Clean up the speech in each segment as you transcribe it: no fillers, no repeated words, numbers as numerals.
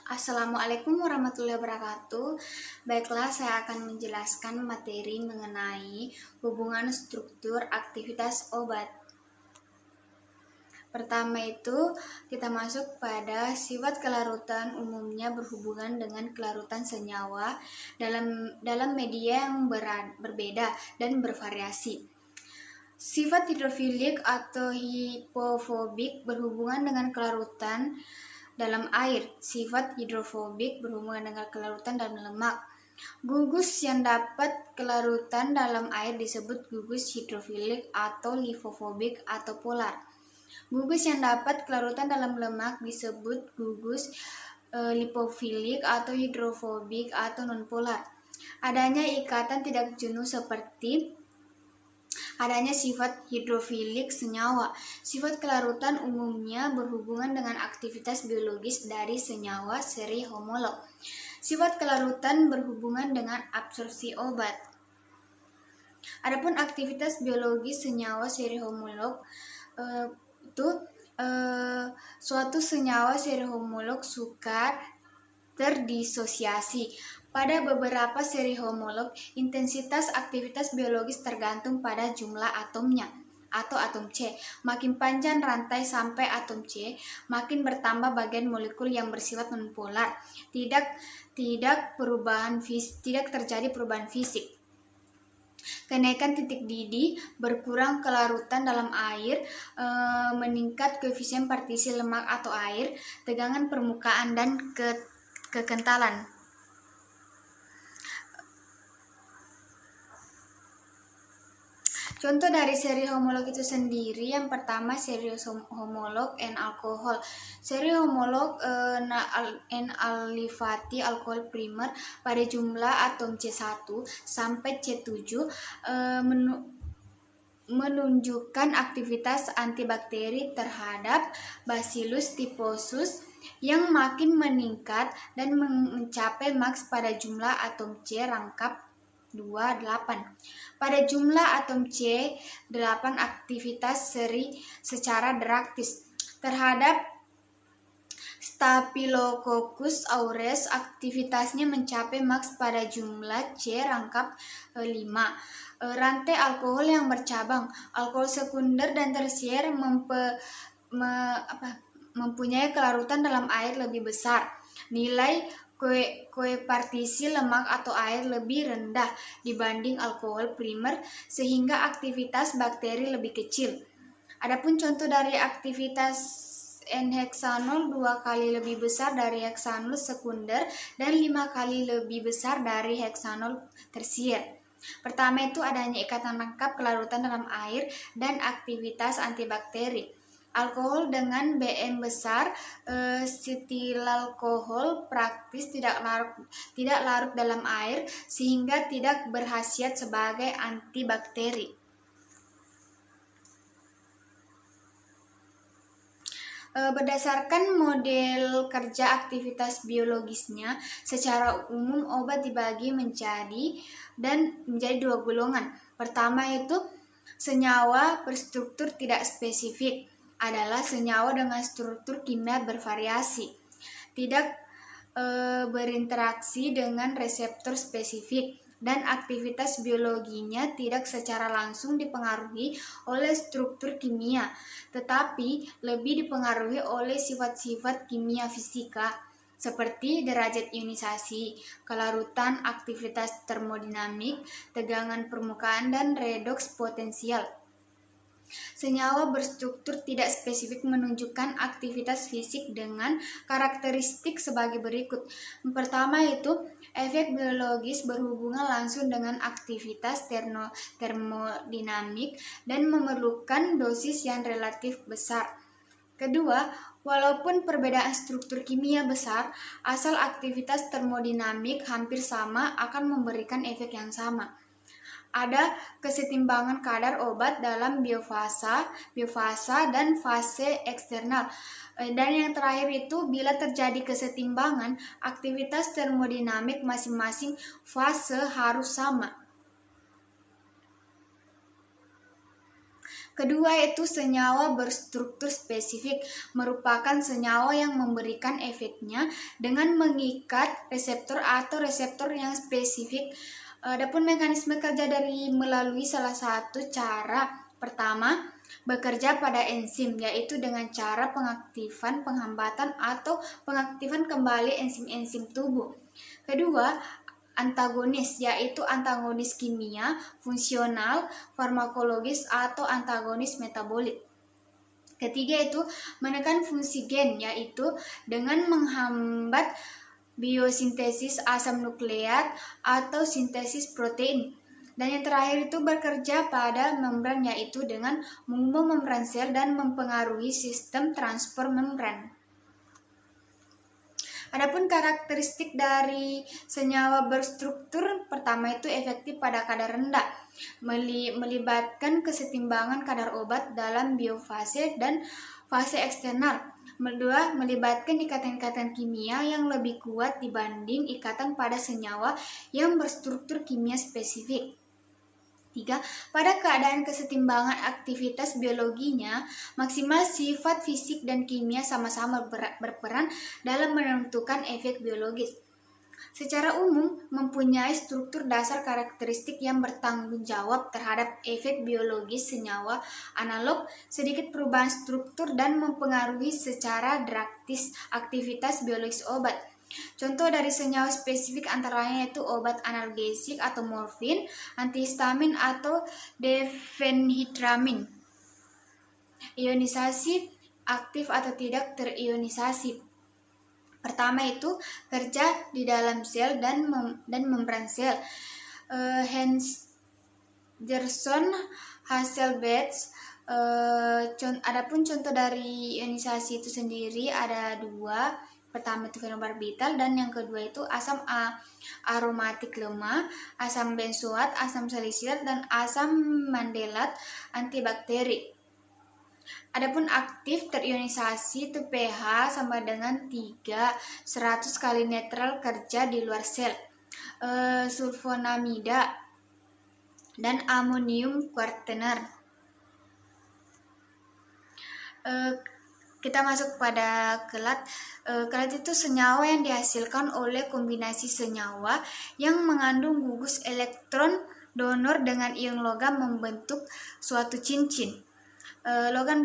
Assalamualaikum warahmatullahi wabarakatuh. Baiklah, saya akan menjelaskan materi mengenai hubungan struktur aktivitas obat. Pertama itu, kita masuk pada sifat kelarutan umumnya berhubungan dengan kelarutan senyawa dalam media yang berbeda dan bervariasi. Sifat hidrofilik atau hipofobik berhubungan dengan kelarutan dalam air. Sifat hidrofobik berhubungan dengan kelarutan dalam lemak. Gugus yang dapat kelarutan dalam air disebut gugus hidrofilik atau lipofobik atau polar. Gugus yang dapat kelarutan dalam lemak disebut gugus lipofilik atau hidrofobik atau nonpolar. Adanya ikatan tidak jenuh seperti adanya sifat hidrofilik senyawa. Sifat kelarutan umumnya berhubungan dengan aktivitas biologis dari senyawa seri homolog. Sifat kelarutan berhubungan dengan absorpsi obat. Adapun aktivitas biologis senyawa seri homolog suatu senyawa seri homolog sukar terdisosiasi. Pada beberapa seri homolog, intensitas aktivitas biologis tergantung pada jumlah atomnya atau atom C. Makin panjang rantai sampai atom C, makin bertambah bagian molekul yang bersifat nonpolar. Tidak terjadi perubahan fisik. Kenaikan titik didih, berkurang kelarutan dalam air, meningkat koefisien partisi lemak atau air, tegangan permukaan dan kekentalan. Contoh dari seri homolog itu sendiri, yang pertama seri homolog N-alkohol. Seri homolog N-alifati alkohol primer pada jumlah atom C1 sampai C7 menunjukkan aktivitas antibakteri terhadap Bacillus typhosus yang makin meningkat dan mencapai maks pada jumlah atom C rangkap 28. Pada jumlah atom C8 aktivitas seri secara drastis terhadap Staphylococcus aureus aktivitasnya mencapai maks pada jumlah C rangkap 5. Rantai alkohol yang bercabang, alkohol sekunder dan tersier mempunyai kelarutan dalam air lebih besar. Nilai koepartisi lemak atau air lebih rendah dibanding alkohol primer sehingga aktivitas bakteri lebih kecil. Adapun contoh dari aktivitas N-heksanol 2 kali lebih besar dari heksanol sekunder dan 5 kali lebih besar dari heksanol tersier. Pertama itu adanya ikatan lengkap kelarutan dalam air dan aktivitas antibakteri. Alkohol dengan BM besar, setilalkohol praktis tidak larut dalam air sehingga tidak berkhasiat sebagai antibakteri. Berdasarkan model kerja aktivitas biologisnya, secara umum obat dibagi menjadi dua golongan. Pertama itu senyawa berstruktur tidak spesifik, adalah senyawa dengan struktur kimia bervariasi, tidak berinteraksi dengan reseptor spesifik, dan aktivitas biologinya tidak secara langsung dipengaruhi oleh struktur kimia, tetapi lebih dipengaruhi oleh sifat-sifat kimia fisika seperti derajat ionisasi, kelarutan, aktivitas termodinamik, tegangan permukaan, dan redoks potensial. Senyawa berstruktur tidak spesifik menunjukkan aktivitas fisik dengan karakteristik sebagai berikut. Pertama itu efek biologis berhubungan langsung dengan aktivitas termodinamik dan memerlukan dosis yang relatif besar. Kedua, walaupun perbedaan struktur kimia besar, asal aktivitas termodinamik hampir sama akan memberikan efek yang sama. Ada kesetimbangan kadar obat dalam biofasa dan fase eksternal. Dan yang terakhir itu, bila terjadi kesetimbangan, aktivitas termodinamik masing-masing fase harus sama. Kedua yaitu senyawa berstruktur spesifik, merupakan senyawa yang memberikan efeknya dengan mengikat reseptor atau reseptor yang spesifik. Adapun mekanisme kerja dari melalui salah satu cara. Pertama, bekerja pada enzim, yaitu dengan cara pengaktifan, penghambatan, atau pengaktifan kembali enzim-enzim tubuh. Kedua, antagonis, yaitu antagonis kimia, fungsional, farmakologis, atau antagonis metabolit. Ketiga itu menekan fungsi gen, yaitu dengan menghambat biosintesis asam nukleat atau sintesis protein. Dan yang terakhir itu bekerja pada membran, yaitu dengan mengubah membran sel dan mempengaruhi sistem transport membran. Adapun karakteristik dari senyawa berstruktur, pertama itu efektif pada kadar rendah, melibatkan kesetimbangan kadar obat dalam biofase dan fase eksternal. Kedua, melibatkan ikatan-ikatan kimia yang lebih kuat dibanding ikatan pada senyawa yang berstruktur kimia spesifik. 3. Pada keadaan kesetimbangan aktivitas biologinya, maksimal sifat fisik dan kimia sama-sama berperan dalam menentukan efek biologis. Secara umum, mempunyai struktur dasar karakteristik yang bertanggung jawab terhadap efek biologis senyawa analog, sedikit perubahan struktur dan mempengaruhi secara drastis aktivitas biologis obat. Contoh dari senyawa spesifik antaranya yaitu obat analgesik atau morfin, antihistamin atau difenhidramin. Ionisasi aktif atau tidak terionisasi. Pertama itu kerja di dalam sel dan membran sel. Henderson, Hasselbalch. Adapun contoh dari ionisasi itu sendiri ada dua. Pertama itu fenobarbital dan yang kedua itu asam aromatik lemah, asam benzoat, asam salisilat, dan asam mandelat antibakteri. Adapun aktif terionisasi itu pH sama dengan 3, 100 kali netral kerja di luar sel. Sulfonamida dan amonium quaterner. Kita masuk pada kelat. Kelat itu senyawa yang dihasilkan oleh kombinasi senyawa yang mengandung gugus elektron donor dengan ion logam membentuk suatu cincin. Logam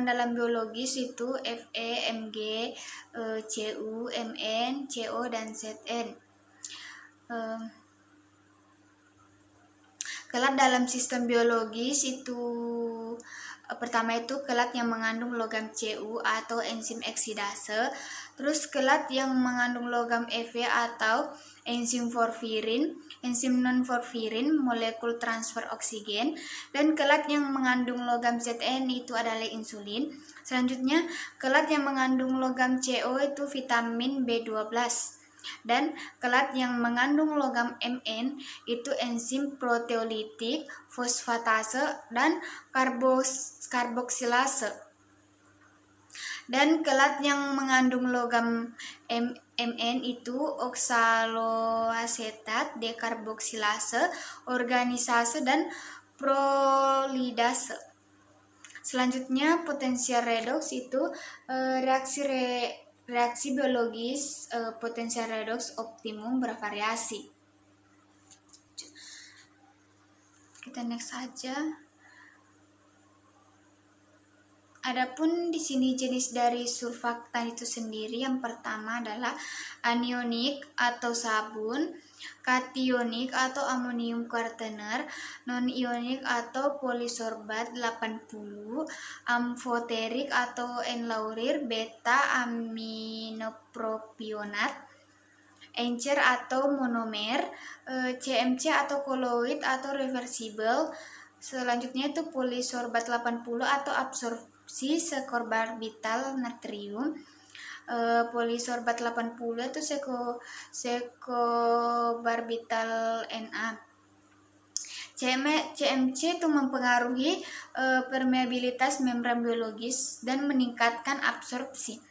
dalam biologis itu Fe, Mg, Cu, Mn, Co, dan Zn. Kelat dalam sistem biologis itu pertama itu kelat yang mengandung logam Cu atau enzim eksidase, terus kelat yang mengandung logam Fe atau enzim porfirin, enzim non-porfirin, molekul transfer oksigen, dan kelat yang mengandung logam Zn itu adalah insulin. Selanjutnya, kelat yang mengandung logam Co itu vitamin B12. Dan kelat yang mengandung logam Mn itu enzim proteolitik, fosfatase, dan karboksilase. Dan kelat yang mengandung logam Mn itu oksaloasetat, dekarboksilase, organisase, dan prolidase. Selanjutnya, potensial redoks itu reaksi biologis potensial redoks optimum bervariasi. Kita next saja. Adapun di sini jenis dari surfaktan itu sendiri, yang pertama adalah anionik atau sabun, kationik atau amonium quaterner, non-ionik atau polisorbat 80, amfoterik atau enlaurir, beta aminopropionat, encer atau monomer, CMC atau koloid atau reversible. Selanjutnya itu polisorbat 80 atau absorpsi sekorbarbital natrium. Polisorbat 80 itu sekobarbital Na. CMC itu mempengaruhi permeabilitas membran biologis dan meningkatkan absorpsi.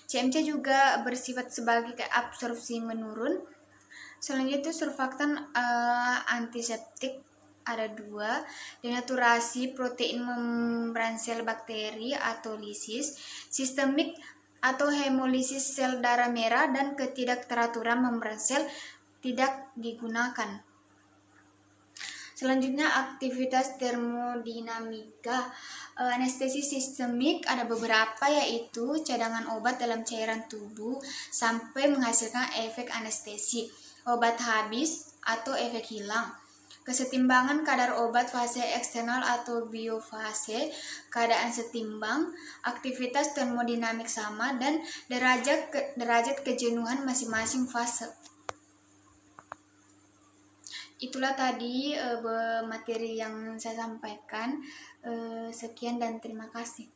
CMC juga bersifat sebagai absorpsi menurun. Selanjutnya itu surfaktan antiseptik ada dua, denaturasi protein membran sel bakteri atau lisis, sistemik atau hemolisis sel darah merah, dan ketidakteraturan membran sel tidak digunakan. Selanjutnya aktivitas termodinamika. Anestesi sistemik ada beberapa, yaitu cadangan obat dalam cairan tubuh sampai menghasilkan efek anestesi, obat habis atau efek hilang, kesetimbangan kadar obat, fase eksternal atau biofase, keadaan setimbang, aktivitas termodinamik sama, dan derajat kejenuhan masing-masing fase. Itulah tadi materi yang saya sampaikan. Sekian dan terima kasih.